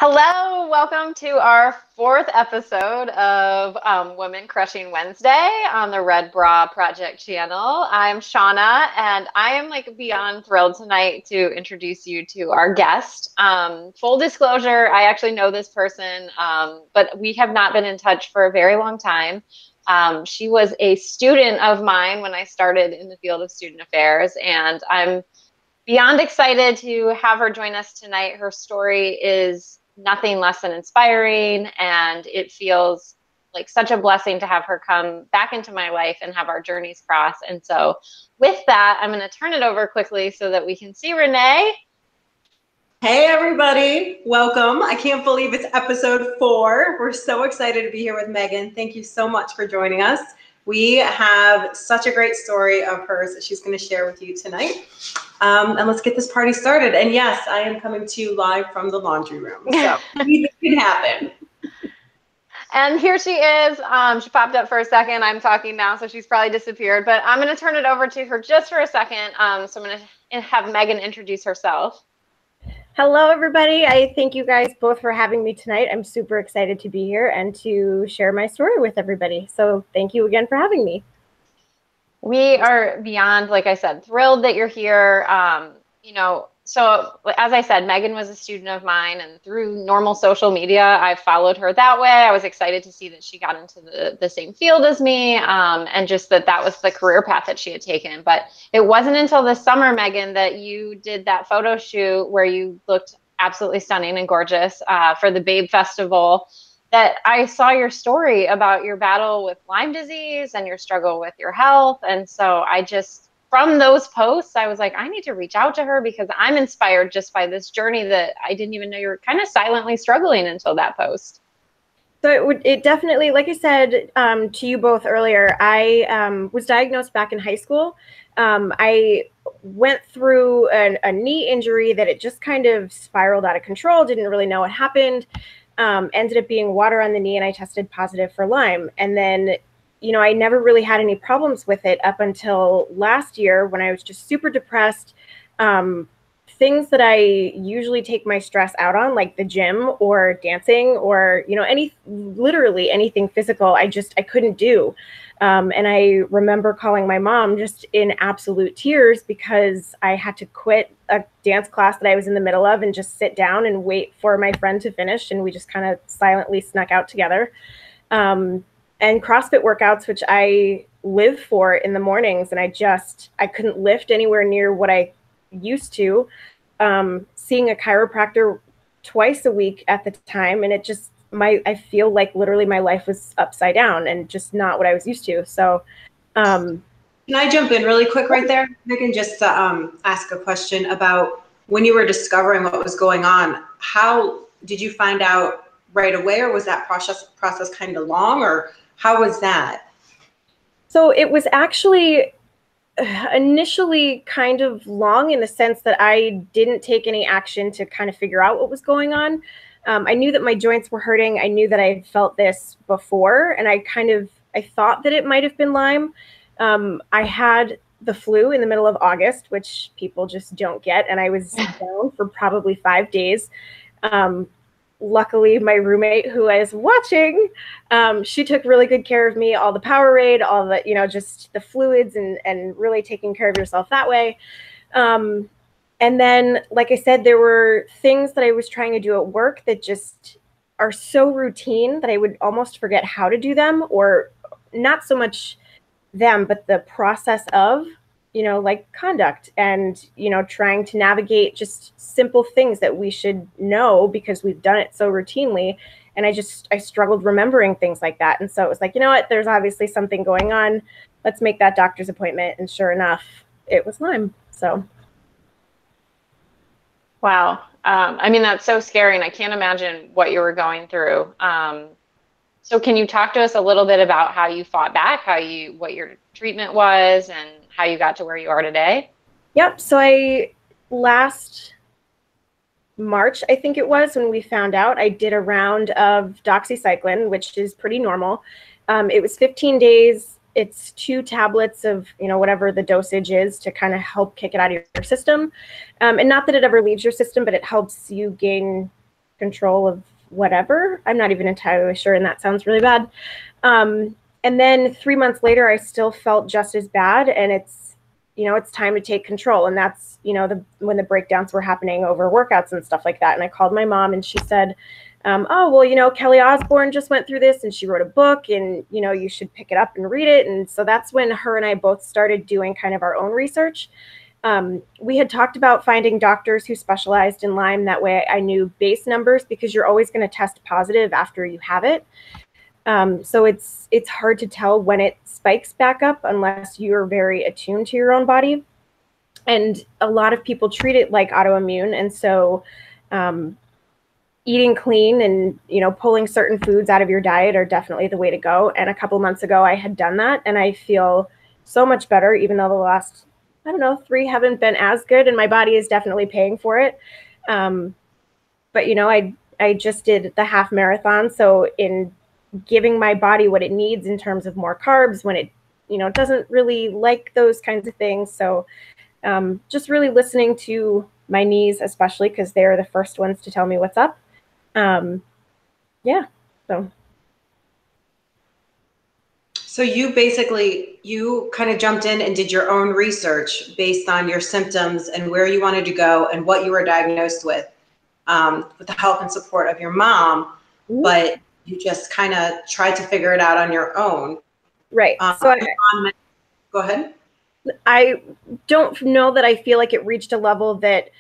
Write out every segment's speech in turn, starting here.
Hello, welcome to our fourth episode of Women Crushing Wednesday on the Red Bra Project channel. I'm Shauna, and I am beyond thrilled tonight to introduce you to our guest. Full disclosure, I actually know this person, but we have not been in touch for a very long time. She was a student of mine when I started in the field of student affairs, and I'm beyond excited to have her join us tonight. Her story is nothing less than inspiring, and it feels like such a blessing to have her come back into my life and have our journeys cross. And so with that, I'm going to turn it over quickly so that we can see Renee. Hey everybody, welcome. I can't believe it's episode 4. We're so excited to be here with Megan. Thank you so much for joining us. We have such a great story of hers that she's going to share with you tonight. And let's get this party started. And yes, I am coming to you live from the laundry room. So anything can happen. And here she is. She popped up for a second. I'm talking now, so she's probably disappeared. But I'm going to turn it over to her just for a second. So I'm going to have Megan introduce herself. Hello, everybody. I thank you guys both for having me tonight. I'm super excited to be here and to share my story with everybody. So thank you again for having me. We are beyond, like I said, thrilled that you're here. So as I said, Megan was a student of mine, and through normal social media, I followed her that way. I was excited to see that she got into the same field as me, and just that was the career path that she had taken. But it wasn't until this summer, Megan, that you did that photo shoot where you looked absolutely stunning and gorgeous for the Babe Festival, that I saw your story about your battle with Lyme disease and your struggle with your health. And so from those posts, I was like, I need to reach out to her because I'm inspired just by this journey that I didn't even know you were kind of silently struggling until that post. So it definitely, like I said to you both earlier, I was diagnosed back in high school. I went through a knee injury that it just kind of spiraled out of control, didn't really know what happened. Ended up being water on the knee, and I tested positive for Lyme. And then I never really had any problems with it up until last year when I was just super depressed. Things that I usually take my stress out on, like the gym or dancing or, literally anything physical, I couldn't do. And I remember calling my mom just in absolute tears because I had to quit a dance class that I was in the middle of and just sit down and wait for my friend to finish. And we just kind of silently snuck out together. And CrossFit workouts, which I live for in the mornings, and I couldn't lift anywhere near what I used to. Seeing a chiropractor twice a week at the time, and I feel like literally my life was upside down and just not what I was used to. So, can I jump in really quick right there? I can just ask a question about when you were discovering what was going on. How did you find out right away, or was that process kind of long, or how was that? So it was actually initially kind of long in the sense that I didn't take any action to kind of figure out what was going on. I knew that my joints were hurting. I knew that I had felt this before, and I thought that it might have been Lyme. I had the flu in the middle of August, which people just don't get, and I was down for probably 5 days. Luckily, my roommate, who I was watching, she took really good care of me, all the Powerade, all the, just the fluids and really taking care of yourself that way. And then, like I said, there were things that I was trying to do at work that just are so routine that I would almost forget how to do them, or not so much them, but the process of, like conduct and, trying to navigate just simple things that we should know because we've done it so routinely. And I struggled remembering things like that. And so it was like, you know what, there's obviously something going on. Let's make that doctor's appointment. And sure enough, it was Lyme. So. Wow. That's so scary, and I can't imagine what you were going through. So can you talk to us a little bit about how you fought back, what your treatment was, and how you got to where you are today? Yep. So last March, I think it was, when we found out, I did a round of doxycycline, which is pretty normal. It was 15 days. It's 2 tablets of, whatever the dosage is to kind of help kick it out of your system. And not that it ever leaves your system, but it helps you gain control of whatever. I'm not even entirely sure, and that sounds really bad. And then 3 months later, I still felt just as bad, and it's, you know, it's time to take control. And that's, you know, when the breakdowns were happening over workouts and stuff like that. And I called my mom, and she said, oh, well, you know, Kelly Osbourne just went through this, and she wrote a book, and, you know, you should pick it up and read it. And so that's when her and I both started doing kind of our own research. We had talked about finding doctors who specialized in Lyme. That way I knew base numbers, because you're always going to test positive after you have it. So it's hard to tell when it spikes back up unless you're very attuned to your own body. And a lot of people treat it like autoimmune. And so eating clean and, you know, pulling certain foods out of your diet are definitely the way to go. And a couple months ago, I had done that, and I feel so much better, even though the last, I don't know, 3 haven't been as good, and my body is definitely paying for it. But, you know, I just did the half marathon. So in giving my body what it needs in terms of more carbs when it, you know, doesn't really like those kinds of things. So just really listening to my knees, especially because they're the first ones to tell me what's up. Yeah, So you kind of jumped in and did your own research based on your symptoms and where you wanted to go and what you were diagnosed with the help and support of your mom, but you just kind of tried to figure it out on your own. Right. Go ahead. I don't know that I feel like it reached a level that,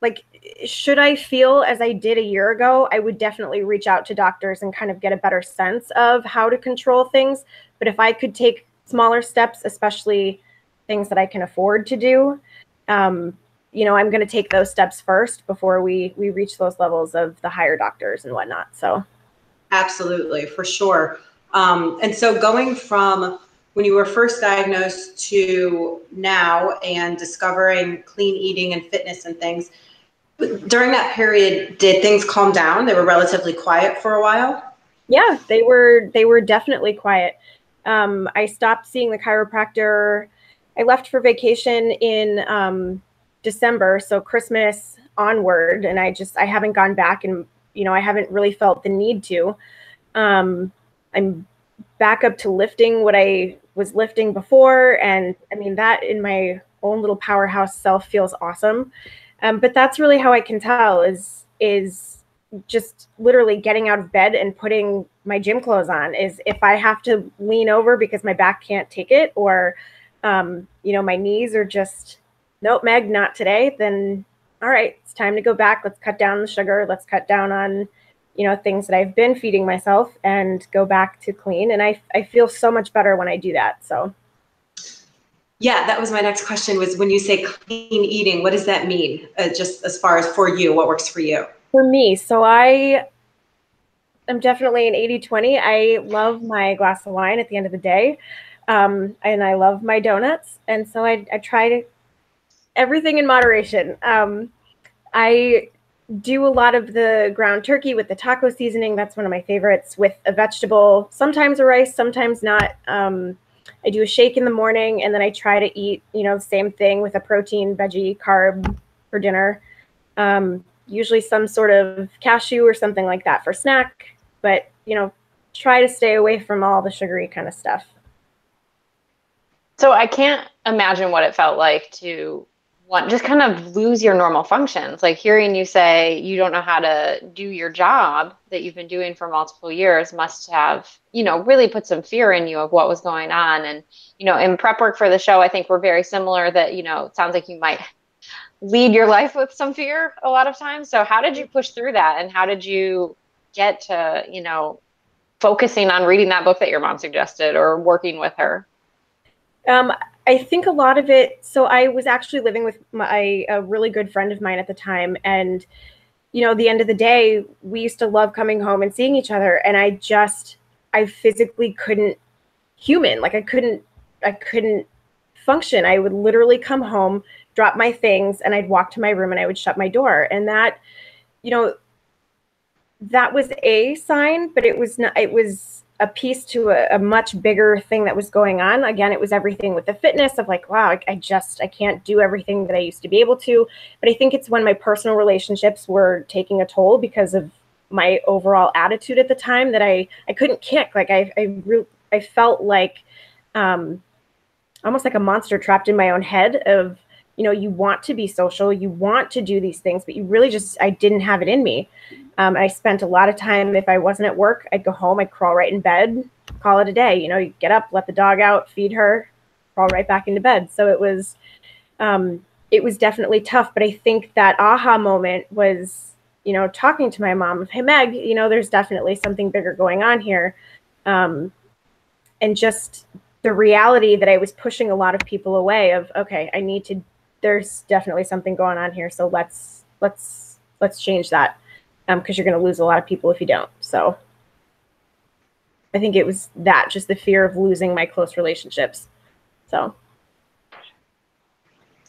like, should I feel as I did a year ago, I would definitely reach out to doctors and kind of get a better sense of how to control things. But if I could take smaller steps, especially things that I can afford to do, you know, I'm going to take those steps first before we reach those levels of the higher doctors and whatnot. So. Absolutely, for sure. And so going from when you were first diagnosed to now and discovering clean eating and fitness and things, during that period, did things calm down? They were relatively quiet for a while? Yeah, they were definitely quiet. I stopped seeing the chiropractor. I left for vacation in December, so Christmas onward, and I haven't gone back, and, you know, I haven't really felt the need to. I'm back up to lifting what I was lifting before, and I mean, that in my own little powerhouse self feels awesome. But that's really how I can tell is just literally getting out of bed and putting my gym clothes on. Is if I have to lean over because my back can't take it, or you know, my knees are just, nope, Meg, not today, then all right, it's time to go back. Let's cut down the sugar. Let's cut down on, you know, things that I've been feeding myself and go back to clean. And I feel so much better when I do that. So. Yeah, that was my next question, was when you say clean eating, what does that mean? Just as far as for you, what works for you? For me, so I am definitely an 80-20. I love my glass of wine at the end of the day. And I love my donuts. And so I try to everything in moderation. I do a lot of the ground turkey with the taco seasoning. That's one of my favorites, with a vegetable, sometimes a rice, sometimes not. I do a shake in the morning, and then I try to eat, you know, the same thing with a protein, veggie, carb for dinner. Usually some sort of cashew or something like that for snack, but, you know, try to stay away from all the sugary kind of stuff. So I can't imagine what it felt like to just kind of lose your normal functions. Like, hearing you say you don't know how to do your job that you've been doing for multiple years must have, you know, really put some fear in you of what was going on. And, you know, in prep work for the show, I think we're very similar, that, you know, it sounds like you might lead your life with some fear a lot of times. So how did you push through that? And how did you get to, you know, focusing on reading that book that your mom suggested or working with her? I think a lot of it, so I was actually living with a really good friend of mine at the time. And, you know, at the end of the day, we used to love coming home and seeing each other. And I physically couldn't like I couldn't function. I would literally come home, drop my things, and I'd walk to my room and I would shut my door. And that, you know, that was a sign, but it was not, it was a piece to a much bigger thing that was going on. Again, it was everything with the fitness of like, wow, I can't do everything that I used to be able to. But I think it's when my personal relationships were taking a toll because of my overall attitude at the time that I couldn't kick. Like I felt like almost like a monster trapped in my own head of, you want to be social, you want to do these things, but you really I didn't have it in me. I spent a lot of time, if I wasn't at work, I'd go home, I'd crawl right in bed, call it a day. You get up, let the dog out, feed her, crawl right back into bed. So it was definitely tough. But I think that aha moment was, talking to my mom of, hey, Meg, there's definitely something bigger going on here. And just the reality that I was pushing a lot of people away of, okay, there's definitely something going on here. So let's change that. Because you're going to lose a lot of people if you don't. So I think it was that, just the fear of losing my close relationships. So.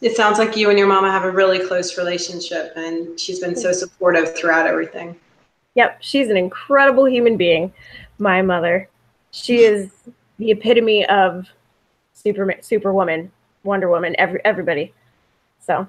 It sounds like you and your mama have a really close relationship, and she's been so supportive throughout everything. Yep. She's an incredible human being. My mother, she is the epitome of Superwoman, Wonder Woman, everybody. So.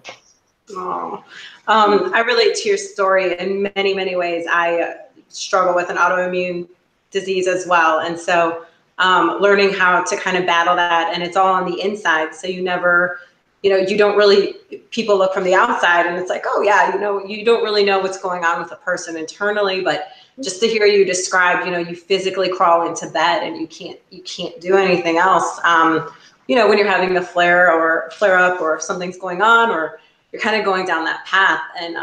Oh, I relate to your story in many, many ways. I struggle with an autoimmune disease as well. And so learning how to kind of battle that, and it's all on the inside. So you never, you don't really, people look from the outside and it's like, oh yeah, you don't really know what's going on with a person internally, but just to hear you describe, you physically crawl into bed and you can't do anything else. When you're having a flare up or if something's going on, or you're kind of going down that path. And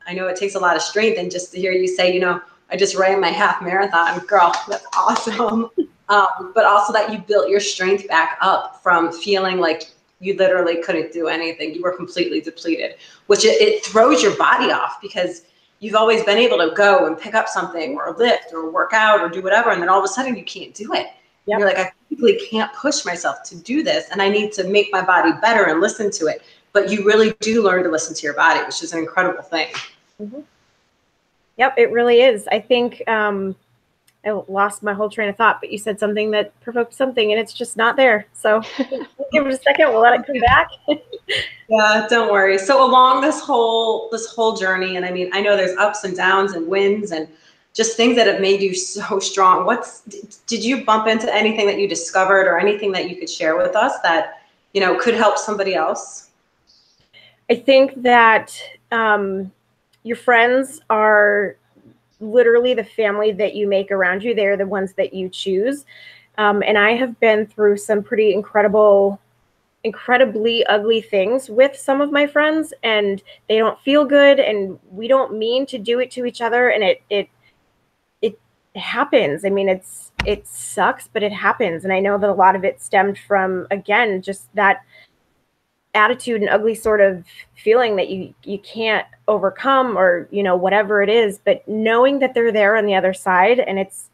I know it takes a lot of strength. And just to hear you say, I just ran my half marathon, girl, that's awesome. But also that you built your strength back up from feeling like you literally couldn't do anything. You were completely depleted, which it throws your body off because you've always been able to go and pick up something or lift or work out or do whatever. And then all of a sudden you can't do it. Yep. You're like, I physically can't push myself to do this. And I need to make my body better and listen to it. But you really do learn to listen to your body, which is an incredible thing. Mm-hmm. Yep, it really is. I think I lost my whole train of thought, but you said something that provoked something, and it's just not there. So give it a second. We'll let it come back. Yeah, don't worry. So along this whole journey, and I mean, I know there's ups and downs and wins and just things that have made you so strong. Did you bump into anything that you discovered or anything that you could share with us that, could help somebody else? I think that your friends are literally the family that you make around you. They're the ones that you choose. And I have been through some pretty incredibly ugly things with some of my friends, and they don't feel good, and we don't mean to do it to each other. And it happens. I mean, it sucks, but it happens. And I know that a lot of it stemmed from, again, just that attitude and ugly sort of feeling that you can't overcome, or whatever it is, but knowing that they're there on the other side, and it's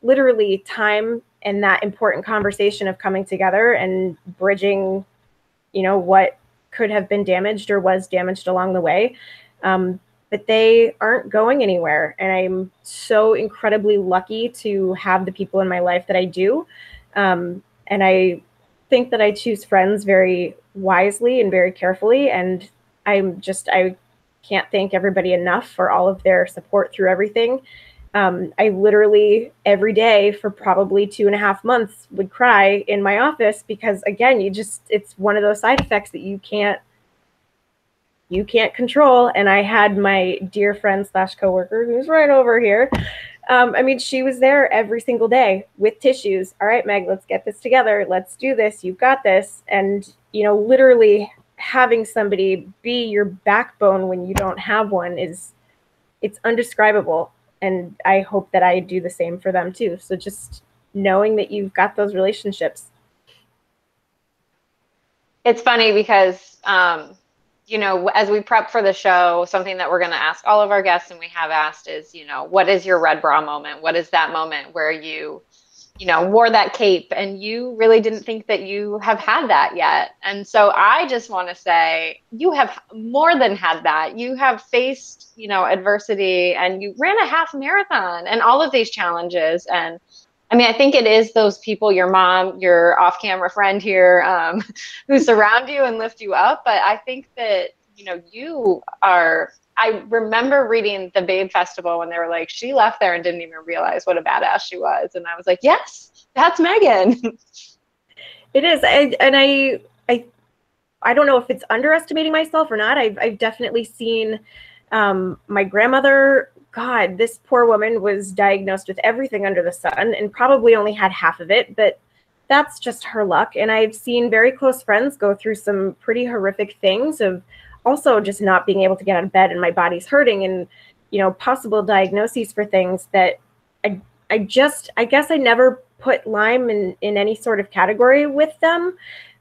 literally time and that important conversation of coming together and bridging what could have been damaged or was damaged along the way, but they aren't going anywhere. And I'm so incredibly lucky to have the people in my life that I do, and I think that I choose friends very wisely and very carefully. And I can't thank everybody enough for all of their support through everything. I literally every day for probably 2.5 months would cry in my office because, again, it's one of those side effects that you can't control. And I had my dear friend / coworker who's right over here. I mean, she was there every single day with tissues. All right, Meg, let's get this together. Let's do this. You've got this. And, literally having somebody be your backbone when you don't have one it's undescribable. And I hope that I do the same for them too. So just knowing that you've got those relationships. It's funny because, as we prep for the show, something that we're going to ask all of our guests, and we have asked, is, what is your red bra moment? What is that moment where you wore that cape and you really didn't think that you have had that yet? And so I just want to say you have more than had that. You have faced, adversity, and you ran a half marathon and all of these challenges. And I mean, I think it is those people, your mom, your off-camera friend here, who surround you and lift you up. But I think that, you are, I remember reading the Babe Festival when they were like, she left there and didn't even realize what a badass she was. And I was like, yes, that's Meghan. It is. I don't know if it's underestimating myself or not. I've definitely seen my grandmother. God, this poor woman was diagnosed with everything under the sun and probably only had half of it, but that's just her luck. And I've seen very close friends go through some pretty horrific things of also just not being able to get out of bed and my body's hurting, and possible diagnoses for things that I guess I never put Lyme in any sort of category with them.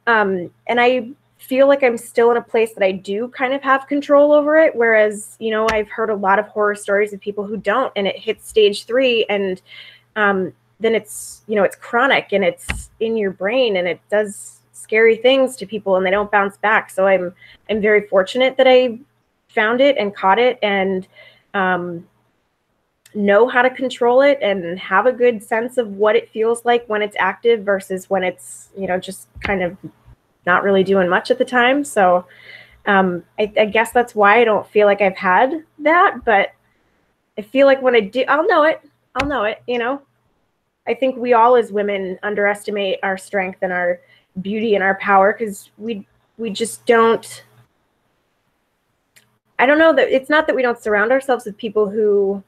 And I feel like I'm still in a place that I do kind of have control over it. Whereas, I've heard a lot of horror stories of people who don't, and it hits stage 3, and then it's, it's chronic and it's in your brain and it does scary things to people and they don't bounce back. So I'm very fortunate that I found it and caught it and know how to control it and have a good sense of what it feels like when it's active versus when it's, just kind of not really doing much at the time. So I guess that's why I don't feel like I've had that, but I feel like when I do, I'll know it, I think we all as women underestimate our strength and our beauty and our power because we just don't, I don't know, that it's not that we don't surround ourselves with people who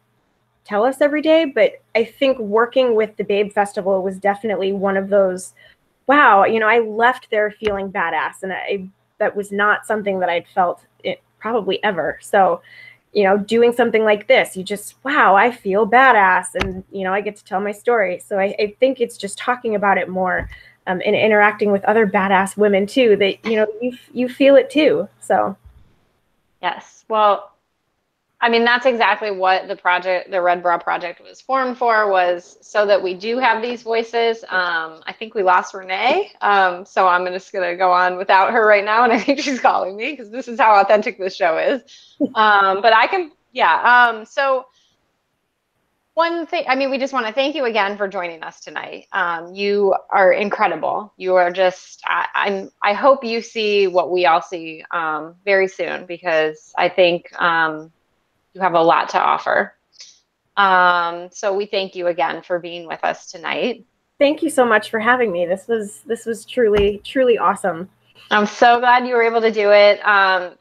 tell us every day, but I think working with the Babe Festival was definitely one of those, wow, I left there feeling badass, and that was not something that I'd felt probably ever. So, doing something like this, you just, wow, I feel badass, and I get to tell my story. So I think it's just talking about it more, and interacting with other badass women too, that you feel it too. So Yes, well, I mean, that's exactly what the Red Bra Project was formed for, was so that we do have these voices. I think we lost Renee, so I'm just going to go on without her right now, and I think she's calling me because this is how authentic this show is. But I can, yeah. So one thing, I mean, we just want to thank you again for joining us tonight. You are incredible. You are just, I hope you see what we all see very soon, because I think you have a lot to offer. So we thank you again for being with us tonight. Thank you so much for having me. This was truly, truly awesome. I'm so glad you were able to do it.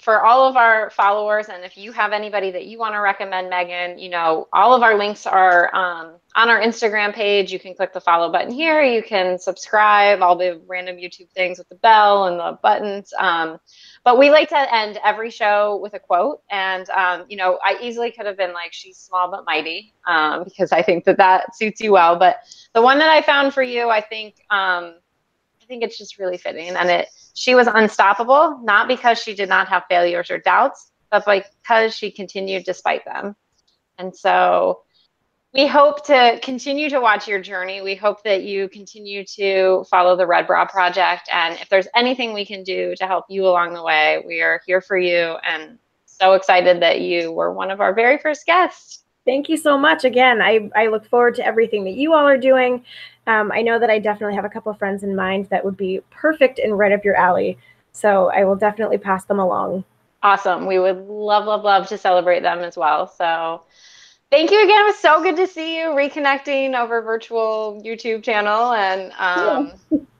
For all of our followers, and if you have anybody that you want to recommend Meghan, all of our links are on our Instagram page. You can click the follow button here. You can subscribe, all the random YouTube things with the bell and the buttons. But we like to end every show with a quote. And, I easily could have been like, she's small but mighty, because I think that suits you well. But the one that I found for you, I think it's just really fitting. And she was unstoppable, not because she did not have failures or doubts, but because she continued despite them. And so we hope to continue to watch your journey. We hope that you continue to follow the Red Bra Project. And if there's anything we can do to help you along the way, we are here for you. And so excited that you were one of our very first guests. Thank you so much. Again, I look forward to everything that you all are doing. I know that I definitely have a couple of friends in mind that would be perfect and right up your alley. So I will definitely pass them along. Awesome. We would love, love, love to celebrate them as well. So thank you again. It was so good to see you reconnecting over virtual YouTube channel. And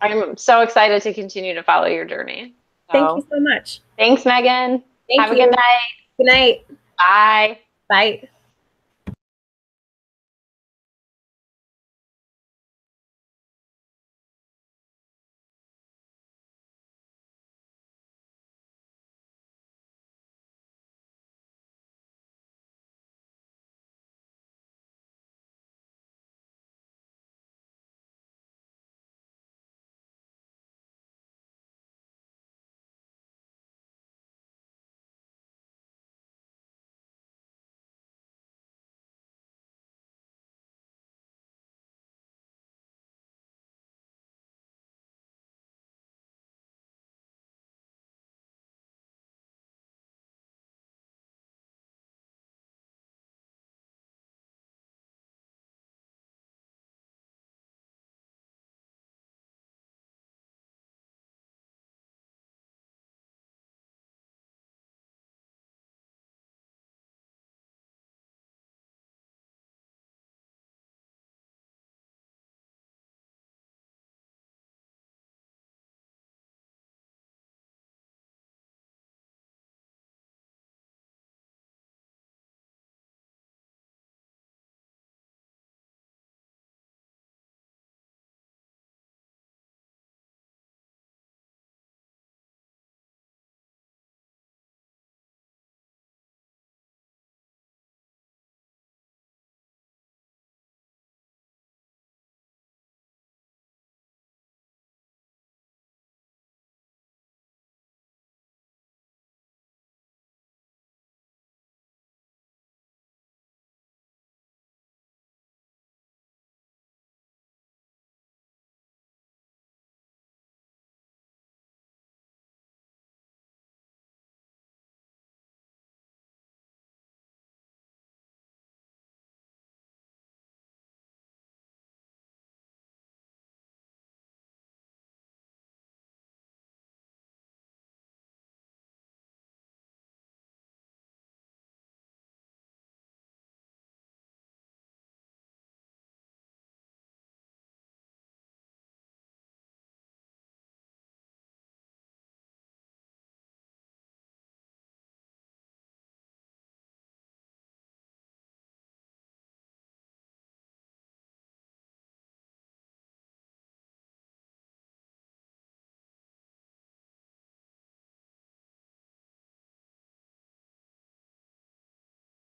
I'm so excited to continue to follow your journey. So, thank you so much. Thanks, Meghan. Have a good night. Good night. Bye. Bye.